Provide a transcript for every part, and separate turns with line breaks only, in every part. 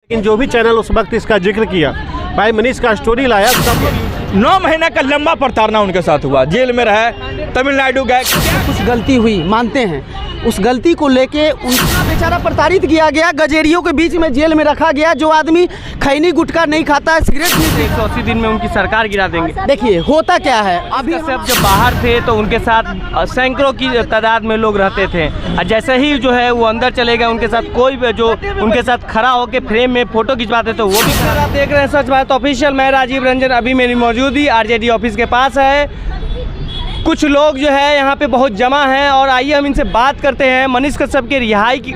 लेकिन जो भी चैनल उस वक्त इसका जिक्र किया, भाई मनीष का स्टोरी लाया, सब
9 महीने का लंबा प्रताड़ना उनके साथ हुआ, जेल में रहे, तमिलनाडु गए।
कुछ गलती हुई मानते हैं, उस गलती को लेके उनका बेचारा प्रताड़ित किया गया, गजेरियों के बीच में जेल में रखा गया। जो आदमी खैनी गुटखा नहीं खाता है, सिगरेट नहीं,
180 दिन में उनकी सरकार गिरा देंगे।
देखिए होता क्या है,
अभी सब जब बाहर थे तो उनके साथ सैकड़ों की तादाद में लोग रहते थे, और जैसे ही जो है वो अंदर चले गए, उनके साथ कोई भी जो उनके साथ खड़ा होकर फ्रेम में फोटो खिंचवाते तो वो भी। आप देख रहे हैं सच बात ऑफिशियल, मैं राजीव रंजन, अभी मेरी मौजूदगी आरजेडी ऑफिस के पास है। कुछ लोग जो है यहाँ पे बहुत जमा हैं और आइए हम इनसे बात करते हैं। मनीष कश्यप के रिहाई की,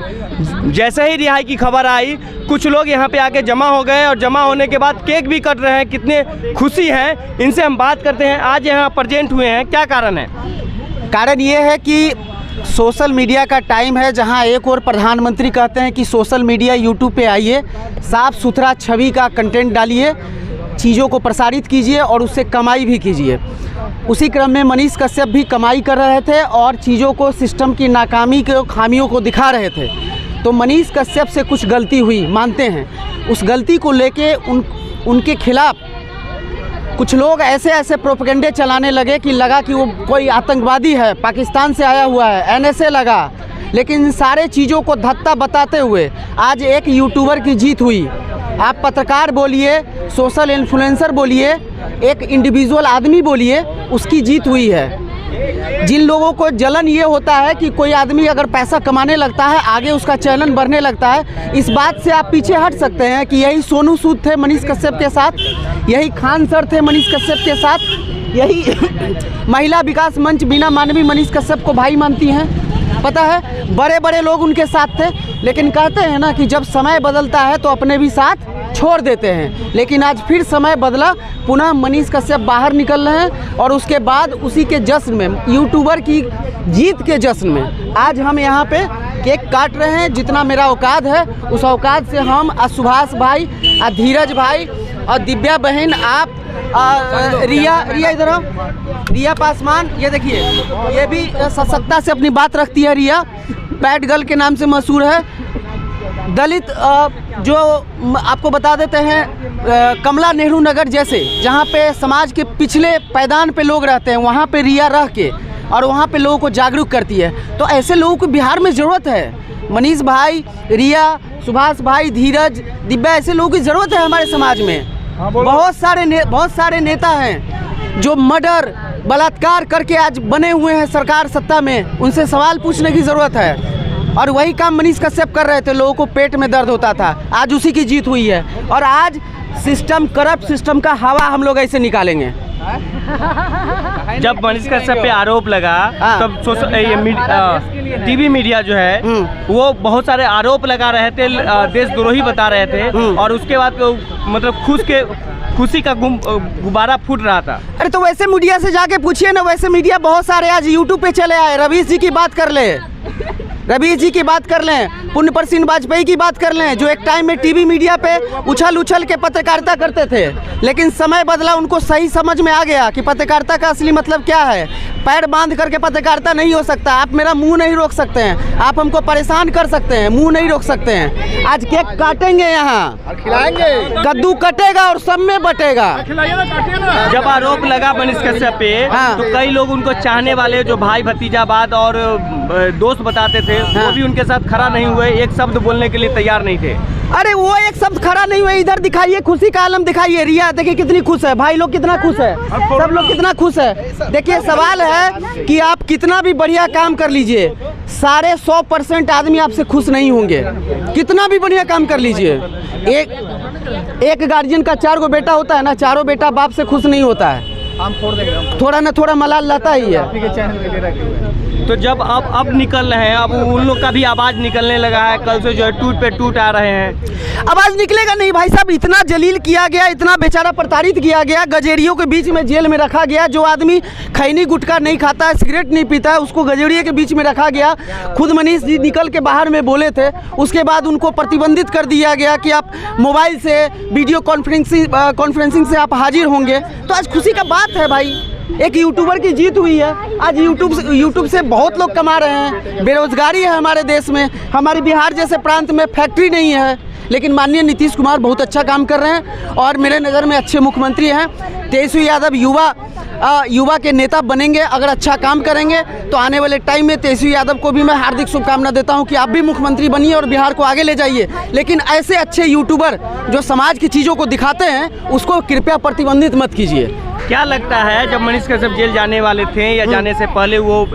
जैसे ही रिहाई की खबर आई, कुछ लोग यहाँ पे आके जमा हो गए और जमा होने के बाद केक भी कट रहे हैं, कितने खुशी हैं, इनसे हम बात करते हैं। आज यहाँ प्रेजेंट हुए हैं, क्या कारण है?
कारण ये है कि सोशल मीडिया का टाइम है, जहां एक और प्रधानमंत्री कहते हैं कि सोशल मीडिया यूट्यूब पे आइए, साफ़ सुथरा छवि का कंटेंट डालिए, चीज़ों को प्रसारित कीजिए और उससे कमाई भी कीजिए। उसी क्रम में मनीष कश्यप भी कमाई कर रहे थे और चीज़ों को, सिस्टम की नाकामी के खामियों को दिखा रहे थे। तो मनीष कश्यप से कुछ गलती हुई मानते हैं, उस गलती को लेके उनके खिलाफ कुछ लोग ऐसे प्रोपेगेंडे चलाने लगे कि लगा कि वो कोई आतंकवादी है, पाकिस्तान से आया हुआ है, NSA लगा। लेकिन इन सारे चीज़ों को धत्ता बताते हुए आज एक यूट्यूबर की जीत हुई। आप पत्रकार बोलिए, सोशल इन्फ्लुएंसर बोलिए, एक इंडिविजुअल आदमी बोलिए, उसकी जीत हुई है। जिन लोगों को जलन ये होता है कि कोई आदमी अगर पैसा कमाने लगता है, आगे उसका चैनल बढ़ने लगता है, इस बात से आप पीछे हट सकते हैं कि यही सोनू सूद थे मनीष कश्यप के साथ, यही खान सर थे मनीष कश्यप के साथ, यही महिला विकास मंच बीना मानवी मनीष कश्यप को भाई मानती हैं। पता है बड़े बड़े लोग उनके साथ थे, लेकिन कहते हैं ना कि जब समय बदलता है तो अपने भी साथ छोड़ देते हैं। लेकिन आज फिर समय बदला, पुनः मनीष कश्यप बाहर निकल रहे हैं और उसके बाद उसी के जश्न में, यूट्यूबर की जीत के जश्न में आज हम यहाँ पे केक काट रहे हैं। जितना मेरा औकात है उस औकात से हम सुभाष भाई, धीरज भाई और दिव्या बहन, आप रिया इधर आओ, रिया पासवान, ये देखिए, ये भी सशक्ता से अपनी बात रखती है। रिया पैट गर्ल के नाम से मशहूर है। दलित जो आपको बता देते हैं, कमला नेहरू नगर जैसे जहाँ पे समाज के पिछले पैदान पे लोग रहते हैं, वहाँ पे रिया रह के और वहाँ पे लोगों को जागरूक करती है। तो ऐसे लोगों को बिहार में ज़रूरत है। मनीष भाई, रिया, सुभाष भाई, धीरज, दिव्या, ऐसे लोगों की ज़रूरत है हमारे समाज में। बहुत सारे नेता हैं जो मर्डर, बलात्कार करके आज बने हुए हैं सरकार सत्ता में, उनसे सवाल पूछने की ज़रूरत है। और वही काम मनीष कश्यप कर रहे थे, लोगों को पेट में दर्द होता था, आज उसी की जीत हुई है। और आज सिस्टम, करप्ट सिस्टम का हवा हम लोग ऐसे निकालेंगे।
जब मनीष कश्यप पे आरोप लगा तब टीवी मीडिया जो है वो बहुत सारे आरोप लगा रहे थे, देशद्रोही बता रहे थे, और उसके बाद मतलब खुशी का गुब्बारा फूट रहा था।
अरे तो वैसे मीडिया से जाके पूछिए ना, वैसे मीडिया बहुत सारे आज यूट्यूब पे चले आए। रवीश जी की बात कर ले, रवीश जी की बात कर लें, पुण्य प्रसिन्न वाजपेयी की बात कर लें, जो एक टाइम में टीवी मीडिया पे उछल के पत्रकारिता करते थे, लेकिन समय बदला, उनको सही समझ में आ गया कि पत्रकारिता का असली मतलब क्या है। पैर बांध करके पत्रकारिता नहीं हो सकता। आप मेरा मुंह नहीं रोक सकते हैं, आप हमको परेशान कर सकते हैं, मुंह नहीं रोक सकते हैं। आज केक काटेंगे, यहाँ खिलाएंगे, कद्दू कटेगा और सब में बटेगा।
जब आरोप लगा मनीष कश्यप पे, तो कई लोग उनको चाहने वाले, जो भाई भतीजावाद और दोस्त बताते थे, वो भी उनके साथ खड़ा नहीं हुए, एक शब्द बोलने के लिए तैयार नहीं थे।
अरे वो एक शब्द खड़ा नहीं हुए। इधर दिखाइए, खुशी का आलम दिखाइए। रिया देखिए कितनी खुश है, भाई लोग कितना खुश है, सब लोग कितना खुश है। देखिए सवाल है कि आप कितना भी बढ़िया काम कर लीजिए, 100% आदमी आपसे खुश नहीं होंगे। कितना भी बढ़िया काम कर लीजिए, एक गार्जियन का 4 गो बेटा होता है ना, चारों बेटा बाप से खुश नहीं होता है, थोड़ा ना थोड़ा मलाल लाता ही है।
तो जब अब निकल रहे हैं, अब उन लोग का भी आवाज़ निकलने लगा है, कल से जो है टूट पे टूट आ रहे हैं।
आवाज़ निकलेगा नहीं भाई साहब, इतना जलील किया गया, इतना बेचारा प्रताड़ित किया गया, गजेरियों के बीच में जेल में रखा गया। जो आदमी खैनी गुटखा नहीं खाता है, सिगरेट नहीं पीता है, उसको गजेरिया के बीच में रखा गया। खुद मनीष जी निकल के बाहर में बोले थे, उसके बाद उनको प्रतिबंधित कर दिया गया कि आप मोबाइल से वीडियो कॉन्फ्रेंसिंग से आप हाजिर होंगे। तो आज खुशी का बात है भाई, एक यूट्यूबर की जीत हुई है। आज यूट्यूब से बहुत लोग कमा रहे हैं। बेरोजगारी है हमारे देश में, हमारे बिहार जैसे प्रांत में फैक्ट्री नहीं है, लेकिन माननीय नीतीश कुमार बहुत अच्छा काम कर रहे हैं और मेरे नज़र में अच्छे मुख्यमंत्री हैं। तेजस्वी यादव युवा के नेता बनेंगे, अगर अच्छा काम करेंगे तो आने वाले टाइम में तेजस्वी यादव को भी मैं हार्दिक शुभकामना देता हूं कि आप भी मुख्यमंत्री बनिए और बिहार को आगे ले जाइए। लेकिन ऐसे अच्छे यूट्यूबर जो समाज की चीज़ों को दिखाते हैं उसको कृपया प्रतिबंधित मत कीजिए।
क्या लगता है जब मनीष कश्यप जेल जाने वाले थे या जाने से पहले वो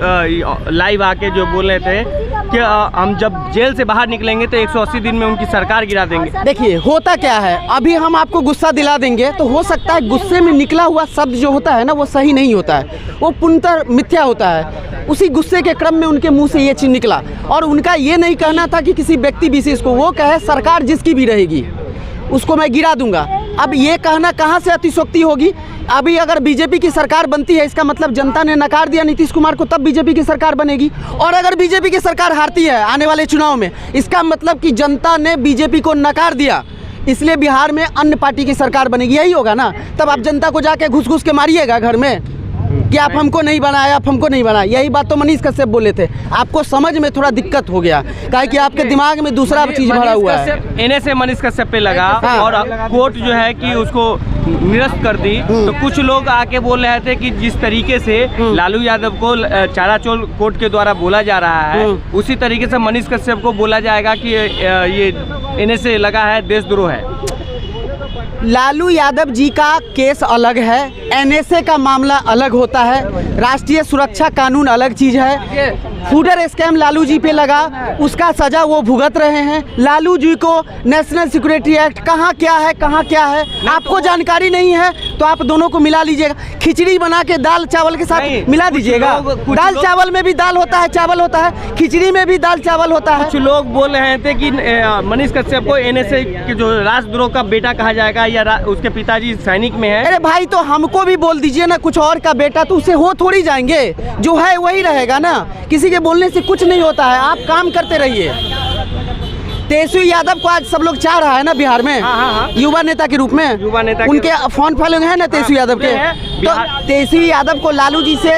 लाइव आके जो बोल रहे थे कि हम जब जेल से बाहर निकलेंगे तो 180 दिन में उनकी सरकार गिरा देंगे।
देखिए होता क्या है, अभी हम आपको गुस्सा दिला देंगे तो हो सकता है गुस्से में निकला हुआ शब्द जो होता है ना वो सही नहीं होता है, वो पूर्णतः मिथ्या होता है। उसी गुस्से के क्रम में उनके मुंह से ये चीज़ निकला और उनका ये नहीं कहना था कि किसी व्यक्ति विशेष को, वो कहे सरकार जिसकी भी रहेगी उसको मैं गिरा दूंगा। अब ये कहना कहाँ से अतिशयोक्ति होगी? अभी अगर बीजेपी की सरकार बनती है इसका मतलब जनता ने नकार दिया नीतीश कुमार को, तब बीजेपी की सरकार बनेगी। और अगर बीजेपी की सरकार हारती है आने वाले चुनाव में, इसका मतलब कि जनता ने बीजेपी को नकार दिया, इसलिए बिहार में अन्य पार्टी की सरकार बनेगी। यही होगा ना? तब आप जनता को जाके घुस घुस के मारिएगा घर में कि आप हमको नहीं बनाया, आप हमको नहीं बनाया। यही बात तो मनीष कश्यप बोले थे। आपको समझ में थोड़ा दिक्कत हो गया, काहे कि आपके दिमाग में दूसरा चीज भरा हुआ है।
इन्हें से मनीष कश्यप पे लगा और कोर्ट जो है कि उसको निरस्त कर दी, तो कुछ लोग आके बोल रहे थे कि जिस तरीके से लालू यादव को चारा चोर कोर्ट के द्वारा बोला जा रहा है उसी तरीके से मनीष कश्यप को बोला जाएगा कि ये इन्हें से लगा है देशद्रोह है।
लालू यादव जी का केस अलग है, एनएसए का मामला अलग होता है, राष्ट्रीय सुरक्षा कानून अलग चीज़ है। फूडर स्कैम लालू जी पे लगा, उसका सजा वो भुगत रहे हैं। लालू जी को नेशनल सिक्योरिटी एक्ट कहाँ क्या है आपको जानकारी नहीं है तो आप दोनों को मिला लीजिएगा। खिचड़ी बना के दाल चावल के साथ मिला दीजिएगा। दाल चावल में भी दाल होता है, चावल होता है, खिचड़ी में भी दाल चावल होता है।
कुछ लोग बोल रहे थे कि मनीष कश्यप को एनएसए के जो राष्ट्रद्रोह का बेटा कहा जाएगा या उसके पिताजी सैनिक में है।
अरे भाई तो हमको भी बोल दीजिए ना कुछ और का बेटा, तो उसे हो थोड़ी जाएंगे, जो है वही रहेगा ना। किसी के बोलने से कुछ नहीं होता है, आप काम करते रहिए। तेजस्वी यादव को आज सब लोग चाह रहा है ना बिहार में, युवा नेता के रूप में।
युवा नेता
उनके फॉन फॉलोइंग है ना तेजस्वी यादव के, तो तेजस्वी यादव को लालू जी से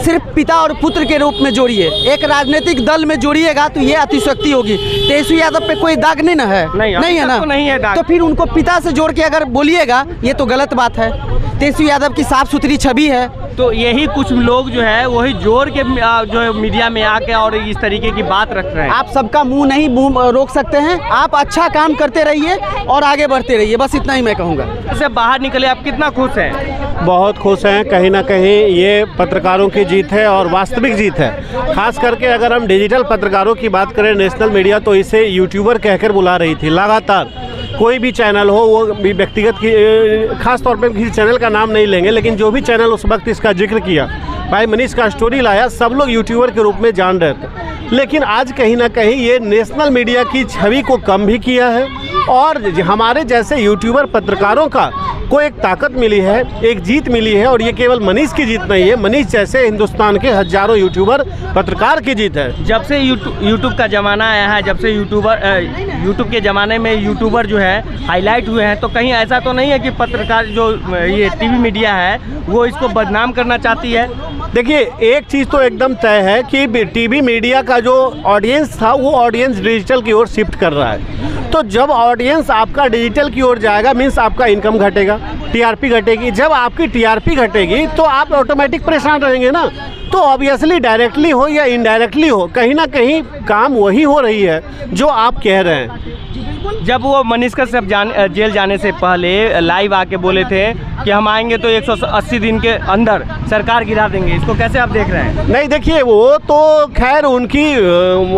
सिर्फ पिता और पुत्र के रूप में जोड़िए, एक राजनीतिक दल में जोड़िएगा तो ये अतिशयोक्ति होगी। तेजस्वी यादव पे कोई दाग नहीं ना है, नहीं है ना,
नहीं है दाग।
तो फिर उनको पिता से जोड़ के अगर बोलिएगा ये तो गलत बात है। तेजस्वी यादव की साफ सुथरी छवि है।
तो यही कुछ लोग जो है वही जोड़ के जो मीडिया में आके और इस तरीके की बात रख रहे हैं।
आप सबका मुंह नहीं रोक सकते हैं, आप अच्छा काम करते रहिए और आगे बढ़ते रहिए, बस इतना ही मैं कहूँगा।
इससे बाहर निकले आप कितना खुश हैं?
बहुत खुश हैं। कहीं ना कहीं ये पत्रकारों की जीत है और वास्तविक जीत है। खास करके अगर हम डिजिटल पत्रकारों की बात करें, नेशनल मीडिया तो इसे यूट्यूबर कहकर बुला रही थी लगातार। कोई भी चैनल हो, वो भी व्यक्तिगत की खास तौर पे किसी चैनल का नाम नहीं लेंगे, लेकिन जो भी चैनल उस वक्त इसका जिक्र किया, भाई मनीष का स्टोरी लाया, सब लोग यूट्यूबर के रूप में जान रहे थे। लेकिन आज कहीं ना कहीं ये नेशनल मीडिया की छवि को कम भी किया है और हमारे जैसे यूट्यूबर पत्रकारों का को एक ताकत मिली है, एक जीत मिली है। और ये केवल मनीष की जीत नहीं है, मनीष जैसे हिंदुस्तान के हजारों यूट्यूबर पत्रकार की जीत है।
जब से यूट्यूब का ज़माना आया है, जब से यूट्यूब के ज़माने में यूट्यूबर जो है हाईलाइट हुए हैं, तो कहीं ऐसा तो नहीं है कि पत्रकार जो ये टीवी मीडिया है वो इसको बदनाम करना चाहती है?
देखिए, एक चीज़ तो एकदम तय है कि टीवी मीडिया का जो ऑडियंस था वो ऑडियंस डिजिटल की ओर शिफ्ट कर रहा है। तो जब ऑडियंस आपका डिजिटल की ओर जाएगा मीन्स आपका इनकम घटेगा, टीआरपी घटेगी। जब आपकी टीआरपी घटेगी तो आप ऑटोमेटिक परेशान रहेंगे ना। तो ऑब्वियसली डायरेक्टली हो या इनडायरेक्टली हो, कहीं ना कहीं काम वही हो रही है जो आप कह रहे हैं।
जब वो मनीष कश्यप जेल जाने से पहले लाइव आके बोले थे कि हम आएंगे तो 180 दिन के अंदर सरकार गिरा देंगे, इसको कैसे आप देख रहे हैं?
नहीं, देखिए वो तो खैर उनकी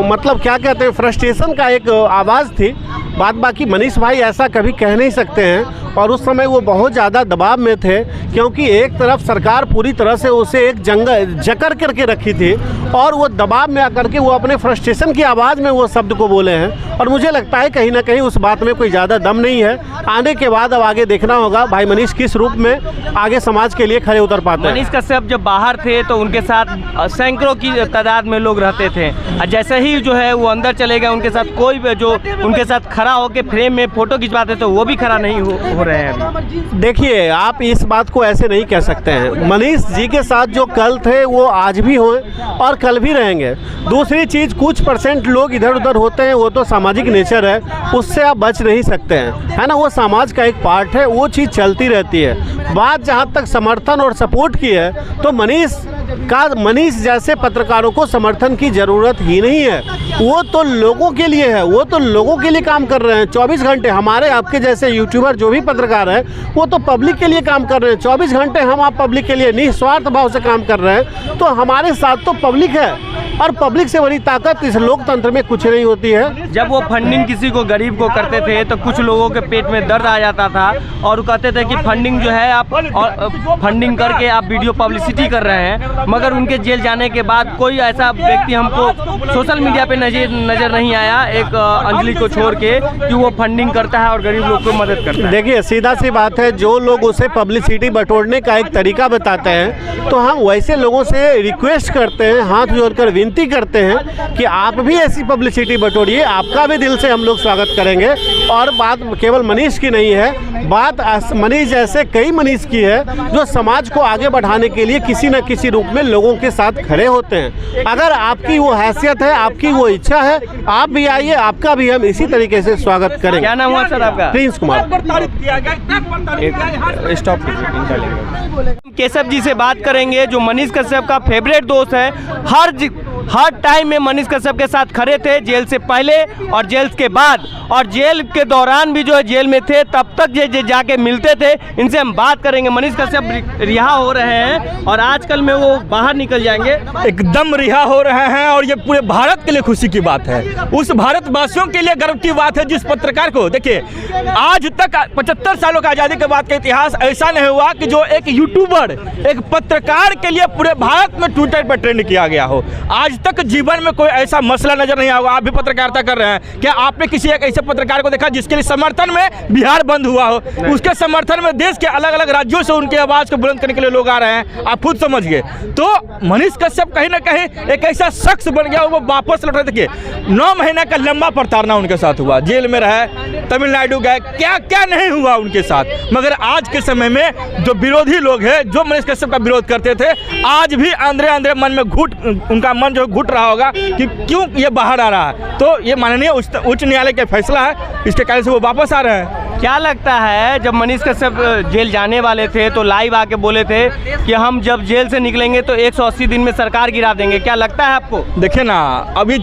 मतलब क्या कहते हैं, फ्रस्ट्रेशन का एक आवाज़ थी। बाकी मनीष भाई ऐसा कभी कह नहीं सकते हैं और उस समय वो बहुत ज़्यादा दबाव में थे, क्योंकि एक तरफ सरकार पूरी तरह से उसे एक जकड़ करके रखी थी और वो दबाव में आकर के वो अपने फ्रस्ट्रेशन की आवाज़ में वो शब्द को बोले हैं। और मुझे लगता है कहीं ना कहीं उस बात में कोई ज़्यादा दम नहीं है। आने के बाद अब आगे देखना होगा भाई मनीष किस रूप में आगे समाज के लिए खड़े उतर पाते हैं।
मनीष कश्यप जब बाहर थे तो उनके साथ सैकड़ों की तादाद में लोग रहते थे, और जैसे ही जो है वो अंदर चले गए उनके साथ कोई जो उनके साथ खड़ा होकर फ्रेम में फ़ोटो खिंचवाते तो वो भी खड़ा नहीं हो रहे हैं।
देखिए, आप इस बात को ऐसे नहीं कह सकते हैं। मनीष जी के साथ जो कल थे वो आज भी हों और कल भी रहेंगे। दूसरी चीज़, कुछ % लोग इधर उधर होते हैं, वो तो सामाजिक नेचर है, उससे आप बच नहीं सकते हैं, है ना। वो समाज का एक पार्ट है, वो चीज़ चलती रहती है। बात जहाँ तक समर्थन और सपोर्ट की है, तो मनीष जैसे पत्रकारों को समर्थन की ज़रूरत ही नहीं है। वो तो लोगों के लिए है, वो तो लोगों के लिए काम कर रहे हैं 24 घंटे। हमारे आपके जैसे यूट्यूबर जो भी पत्रकार हैं, वो तो पब्लिक के लिए काम कर रहे हैं 24 घंटे। हम आप पब्लिक के लिए निस्वार्थ भाव से काम कर रहे हैं, तो हमारे साथ तो पब्लिक है, और पब्लिक से बड़ी ताकत इस लोकतंत्र में कुछ नहीं होती है।
जब वो फंडिंग किसी को गरीब को करते थे तो कुछ लोगों के पेट में दर्द आ जाता था और वो कहते थे कि फंडिंग जो है आप फंडिंग करके आप वीडियो पब्लिसिटी कर रहे हैं, मगर उनके जेल जाने के बाद कोई ऐसा व्यक्ति हमको सोशल मीडिया पे नजर नहीं आया, एक अंजलि को छोड़ के, कि वो फंडिंग करता है और गरीब लोग को मदद करता है।
देखिए, सीधा सी बात है, जो लोग उसे पब्लिसिटी बटोरने का एक तरीका बताते हैं, तो हम वैसे लोगों से रिक्वेस्ट करते हैं, हाथ जोड़कर विनती करते हैं कि आप भी ऐसी पब्लिसिटी बटोरिए, आपका भी दिल से हम लोग स्वागत करेंगे। और बात केवल मनीष की नहीं है, बात मनीष जैसे कई मनीष की है, जो समाज को आगे बढ़ाने के लिए किसी न किसी रूप में लोगों के साथ खड़े होते हैं। अगर आपकी वो हैसियत है, आपकी वो इच्छा है, आप भी आइए, आपका भी हम इसी तरीके से स्वागत करेंगे।
क्या नाम हुआ सर आपका?
प्रिंस कुमार।
केशव जी से बात करेंगे, जो मनीष कश्यप का फेवरेट दोस्त है। हर टाइम में मनीष कश्यप के साथ खड़े थे, जेल से पहले और जेल के बाद, और जेल के दौरान भी जो है जेल में थे, तब तक जाके मिलते थे। इनसे हम बात करेंगे। मनीष कश्यप रिहा हो रहे हैं और आजकल में वो बाहर निकल जाएंगे।
एकदम रिहा हो रहे हैं और ये पूरे भारत के लिए खुशी की बात है, उस भारतवासियों के लिए गर्व की बात है जिस पत्रकार को, देखिए, आज तक 75 सालों का आज़ादी के बाद का इतिहास ऐसा नहीं हुआ कि जो एक यूट्यूबर, एक पत्रकार के लिए पूरे भारत में ट्विटर पर ट्रेंड किया गया हो। आज तक जीवन में कोई ऐसा मसला नजर नहीं आया। आप भी पत्रकारिता कर रहे हैं, क्या आपने किसी एक ऐसे पत्रकार को देखा जिसके लिए समर्थन में बिहार बंद हुआ हो? उसके समर्थन में देश के अलग अलग राज्यों से उनकी आवाज को बुलंद करने के लिए लोग आ रहे हैं, आप खुद समझिए। तो मनीष कश्यप कहीं ना कहीं एक ऐसा शख्स बन गया, वो वापस लौट रहे। देखिए, 9 महीने का लंबा प्रताड़ना उनके साथ हुआ, जेल में रहे, तमिलनाडु गए, क्या क्या नहीं हुआ उनके साथ। मगर आज के समय में जो विरोधी लोग हैं, जो मनीष कश्यप का विरोध करते थे, आज भी अंदर अंदर मन में उनका मन जो घुट रहा होगा कि क्यों ये बाहर आ रहा है। तो ये माननीय उच्च न्यायालय का फैसला है, इसके कारण से वो वापस आ रहे हैं।
क्या लगता है, जब मनीष कश्यप जेल जाने वाले थे तो लाइव आके बोले थे कि हम जब जेल से निकलेंगे तो 180 दिन में सरकार गिरा देंगे, क्या लगता है आपको?
देखिए ना, अब इस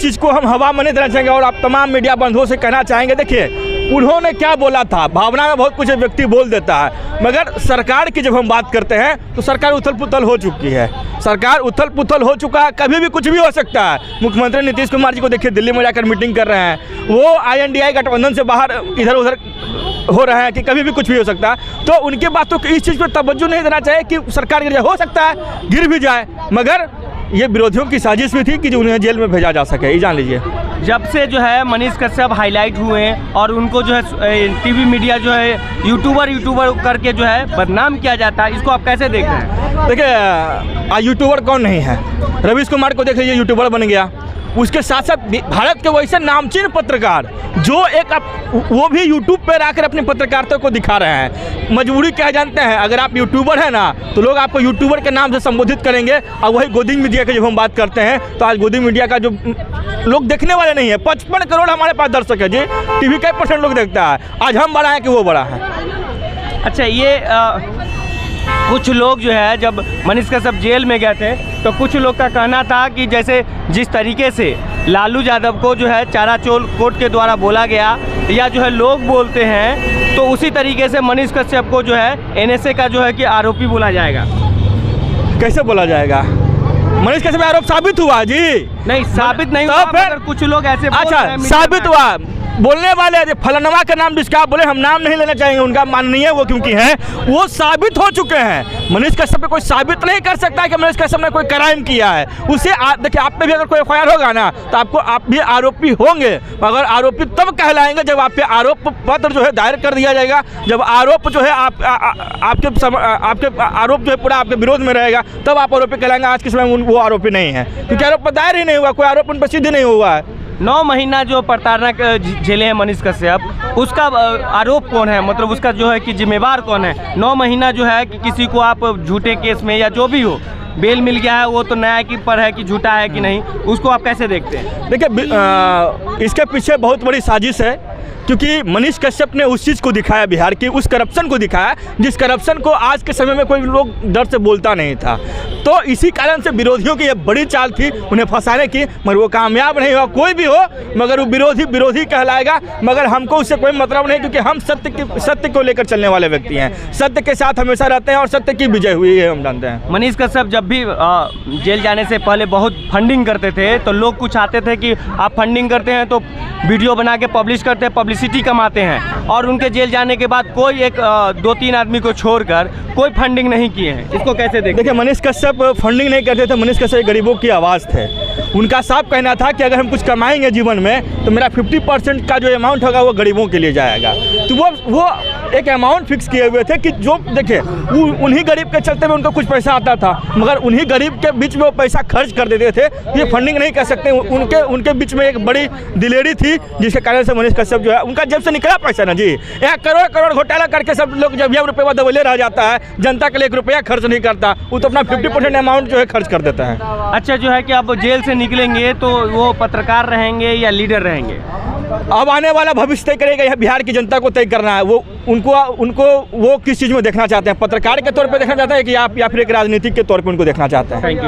चीज़ को हम हवा में नहीं देना चाहेंगे और आप तमाम मीडिया बंधुओं से कहना चाहेंगे, देखिए उन्होंने क्या बोला था, भावना में बहुत कुछ व्यक्ति बोल देता है, मगर सरकार की जब हम बात करते हैं तो सरकार उथल पुथल हो चुकी है, सरकार उथल पुथल हो चुका है, कभी भी कुछ भी हो सकता है। मुख्यमंत्री नीतीश कुमार जी को देखिए, दिल्ली में जाकर मीटिंग कर रहे हैं, वो INDI गठबंधन से बाहर इधर उधर हो रहा है कि कभी भी कुछ भी हो सकता है। तो उनकी बातों को इस चीज़ पर तवज्जो नहीं देना चाहिए कि सरकार गिर जाए, हो सकता है गिर भी जाए, मगर ये विरोधियों की साजिश भी थी कि जो उन्हें जेल में भेजा जा सके। ये जान लीजिए,
जब से जो है मनीष कश्यप हाईलाइट हुए और उनको जो है टीवी मीडिया जो है यूट्यूबर करके जो है बदनाम किया जाता है, इसको आप कैसे देख रहे हैं?
देखिए, यूट्यूबर कौन नहीं है? रवीश कुमार को देख लीजिए, यूट्यूबर बन गया। उसके साथ साथ भारत के वैसे नामचीन पत्रकार जो वो भी यूट्यूब पर आकर अपनी पत्रकारिता को दिखा रहे हैं। मजबूरी क्या जानते हैं, अगर आप यूट्यूबर हैं ना, तो लोग आपको यूट्यूबर के नाम से संबोधित करेंगे। और वही गोदी मीडिया की जब हम बात करते हैं, तो आज गोदी मीडिया का जो लोग देखने वाले नहीं है, 55 करोड़ हमारे पास दर्शक है जी, टीवी का % लोग देखता है। आज हम बड़ा है कि वो बड़ा है?
अच्छा, ये कुछ लोग जो है, जब मनीष कश्यप जेल में गए थे तो कुछ लोग का कहना था कि जैसे जिस तरीके से लालू यादव को जो है चाराचोल कोर्ट के द्वारा बोला गया, या जो है लोग बोलते हैं, तो उसी तरीके से मनीष कश्यप को जो है NSA का जो है कि आरोपी बोला जाएगा।
कैसे बोला जाएगा? मनीष कश्यप आरोप साबित हुआ जी?
नहीं, साबित नहीं हुआ, मगर कुछ लोग ऐसे
अच्छा, साबित हुआ। बोलने वाले फलनवा का नाम जिसका आप बोले, हम नाम नहीं लेना चाहेंगे उनका, माननीय वो क्योंकि हैं, वो साबित हो चुके हैं। मनीष कश्यप पे कोई साबित नहीं कर सकता है कि मनीष कश्यप ने कोई क्राइम किया है। उसे देखिए, आप पे भी अगर कोई FIR होगा ना, तो आप भी आरोपी होंगे, मगर आरोपी तब कहलाएंगे जब आप पे आरोप पत्र जो है दायर कर दिया जाएगा, जब आरोप जो है आपके आरोप जो है पूरा आपके विरोध में रहेगा, तब आप आरोपी कहलाएंगे। आज के समय वो आरोपी नहीं है, क्योंकि आरोप दायर ही नहीं हुआ, कोई आरोप उन पर सिद्ध नहीं हुआ है।
9 महीना जो प्रताड़ना झेले हैं मनीष कश्यप, उसका आरोप कौन है, मतलब उसका जो है कि जिम्मेवार कौन है? 9 महीना जो है कि किसी को आप झूठे केस में या जो भी हो बेल मिल गया है, वो तो न्याय की पर है कि झूठा है कि नहीं, उसको आप कैसे देखते हैं?
देखिए इसके पीछे बहुत बड़ी साजिश है, क्योंकि मनीष कश्यप ने उस चीज़ को दिखाया, बिहार की उस करप्शन को दिखाया जिस करप्शन को आज के समय में कोई लोग डर से बोलता नहीं था। तो इसी कारण से विरोधियों की ये बड़ी चाल थी उन्हें फंसाने की, मगर वो कामयाब नहीं हुआ। कोई भी हो मगर वो विरोधी कहलाएगा, मगर हमको उससे कोई मतलब नहीं, क्योंकि हम सत्य को लेकर चलने वाले व्यक्ति हैं, सत्य के साथ हमेशा रहते हैं और सत्य की विजय हुई है, हम जानते हैं।
मनीष कश्यप जब भी जेल जाने से पहले बहुत फंडिंग करते थे, तो लोग कुछ आते थे कि आप फंडिंग करते हैं तो वीडियो बना के पब्लिश करते हैं, पब्लिसिटी कमाते हैं, और उनके जेल जाने के बाद कोई 2-3 आदमी को छोड़कर कोई फंडिंग नहीं किए हैं, इसको कैसे देखते?
देखिए मनीष कश्यप फंडिंग नहीं करते थे, मनीष कश्यप गरीबों की आवाज़ थे। उनका साफ कहना था कि अगर हम कुछ कमाएंगे जीवन में तो मेरा 50% का जो अमाउंट होगा वो गरीबों के लिए जाएगा। तो वो एक अमाउंट फिक्स किए हुए थे कि जो देखिए उन्हीं गरीब के चलते में उनको कुछ पैसा आता था, मगर उन्हीं गरीब के बीच में वो पैसा खर्च कर देते थे। ये फंडिंग नहीं कर सकते, उनके बीच में एक बड़ी दिलेरी थी, जिसके कारण से मनीष कश्यप जो है उनका जेब से निकला पैसा ना जी, यहाँ करोड़ घोटाला करके सब लोग जब यह रुपये दबले रह जाता है, जनता के लिए 1 रुपया खर्च नहीं करता, वो तो अपना 50% अमाउंट जो है खर्च कर देता है।
अच्छा, जो है कि आप जेल से निकलेंगे तो वो पत्रकार रहेंगे या लीडर रहेंगे?
अब आने वाला भविष्य तय करेगा, यह बिहार की जनता को तय करना है। वो उनको वो किस चीज़ में देखना चाहते हैं, पत्रकार के तौर पे देखना चाहते हैं कि या फिर एक राजनीतिक के तौर पे उनको देखना चाहते हैं।
Thank you.